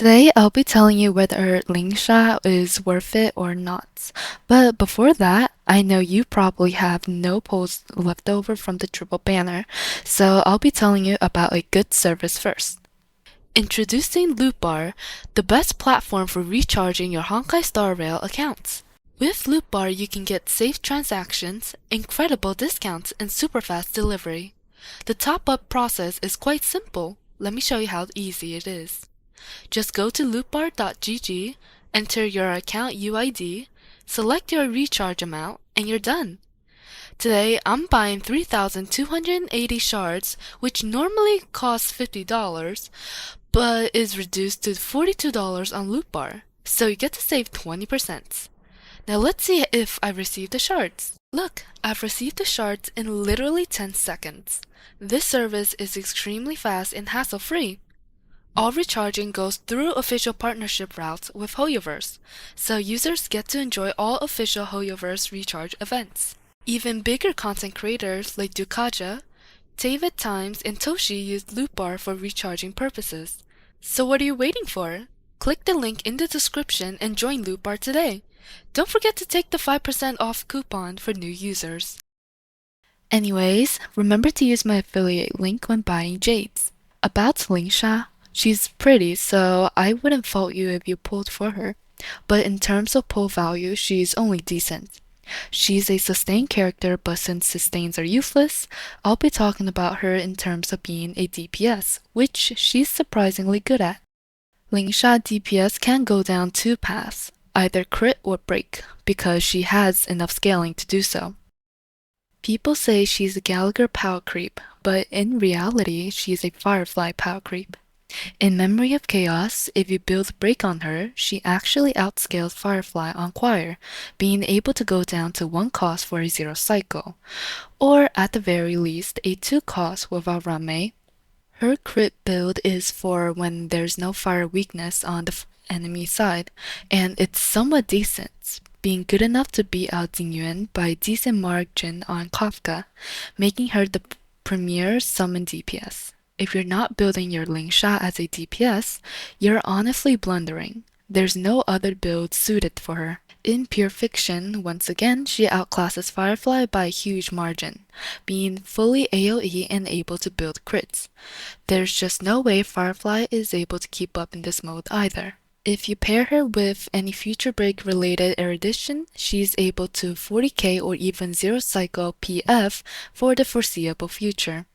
Today, I'll be telling you whether Lingsha is worth it or not. But before that, I know you probably have no polls left over from the triple banner, so I'll be telling you about a good service first. Introducing Loot Bar, the best platform for recharging your Honkai Star Rail accounts. With Loot Bar, you can get safe transactions, incredible discounts, and super fast delivery. The top-up process is quite simple. Let me show you how easy it is. Just go to lootbar.gg, enter your account UID, select your recharge amount, and you're done. Today, I'm buying 3,280 shards, which normally costs $50, but is reduced to $42 on Lootbar, so you get to save 20%. Now let's see if I received the shards. Look, I've received the shards in literally 10 seconds. This service is extremely fast and hassle-free. All recharging goes through official partnership routes with Hoyoverse, so users get to enjoy all official Hoyoverse recharge events. Even bigger content creators like Dukaja, David Times, and Toshi use Lootbar for recharging purposes. So what are you waiting for? Click the link in the description and join Lootbar today. Don't forget to take the 5% off coupon for new users. Anyways, remember to use my affiliate link when buying Jades. About Lingsha, she's pretty, so I wouldn't fault you if you pulled for her. But in terms of pull value, she's only decent. She's a sustained character, but since sustains are useless, I'll be talking about her in terms of being a DPS, which she's surprisingly good at. Lingsha DPS can go down two paths, either crit or break, because she has enough scaling to do so. People say she's a Gallagher power creep, but in reality, she's a Firefly power creep. In Memory of Chaos, if you build Break on her, she actually outscales Firefly on Choir, being able to go down to 1 cost for a 0 cycle, or at the very least a 2 cost without Rame. Her crit build is for when there's no fire weakness on the enemy side, and it's somewhat decent, being good enough to beat out Dingyuan by a decent margin on Kafka, making her the premier summon DPS. If you're not building your Lingsha as a DPS, you're honestly blundering. There's no other build suited for her. In Pure Fiction, once again, she outclasses Firefly by a huge margin, being fully AoE and able to build crits. There's just no way Firefly is able to keep up in this mode either. If you pair her with any future break related erudition, she's able to 40k or even 0 cycle PF for the foreseeable future.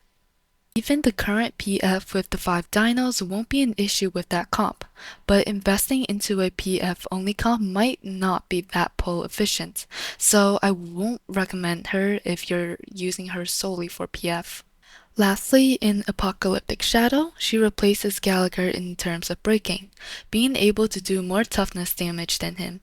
Even the current PF with the 5 dinos won't be an issue with that comp, but investing into a PF only comp might not be that pull efficient, so I won't recommend her if you're using her solely for PF. Lastly, in Apocalyptic Shadow, she replaces Gallagher in terms of breaking, being able to do more toughness damage than him,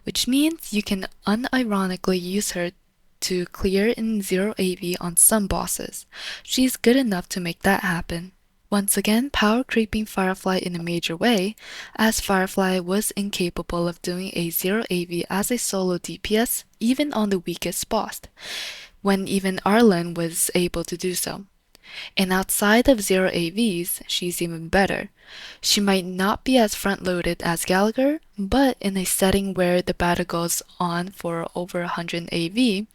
which means you can unironically use her to clear in 0 AV on some bosses. She's good enough to make that happen. Once again, power creeping Firefly in a major way, as Firefly was incapable of doing a 0 AV as a solo DPS even on the weakest boss, when even Arlen was able to do so. And outside of 0 AVs, she's even better. She might not be as front-loaded as Gallagher, but in a setting where the battle goes on for over 100 AV,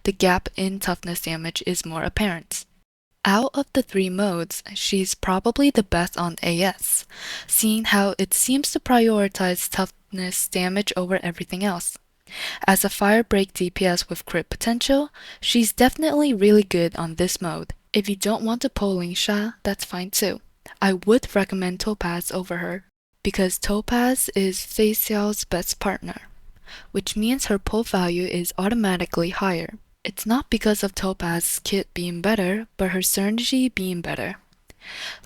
the gap in toughness damage is more apparent. Out of the 3 modes, she's probably the best on AS, seeing how it seems to prioritize toughness damage over everything else. As a fire break DPS with crit potential, she's definitely really good on this mode. If you don't want to pull Lingsha, that's fine too. I would recommend Topaz over her, because Topaz is Facial's best partner, which means her pull value is automatically higher. It's not because of Topaz's kit being better, but her synergy being better.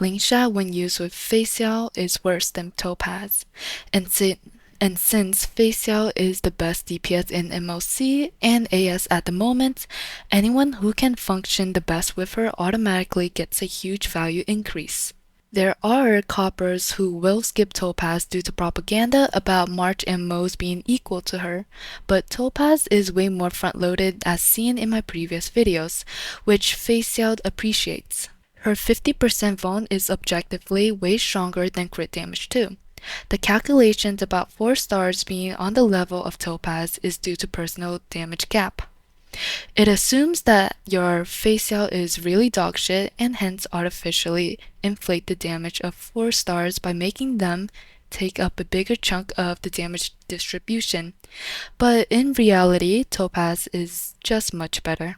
Lingsha when used with Facial is worse than Topaz, and since Facial is the best DPS in MOC and AS at the moment, anyone who can function the best with her automatically gets a huge value increase. There are coppers who will skip Topaz due to propaganda about March and Mo's being equal to her, but Topaz is way more front-loaded as seen in my previous videos, which Facial appreciates. Her 50% Vaughn is objectively way stronger than crit damage too. The calculations about 4 stars being on the level of Topaz is due to personal damage gap. It assumes that your facial is really dogshit and hence artificially inflate the damage of 4 stars by making them take up a bigger chunk of the damage distribution. But in reality, Topaz is just much better.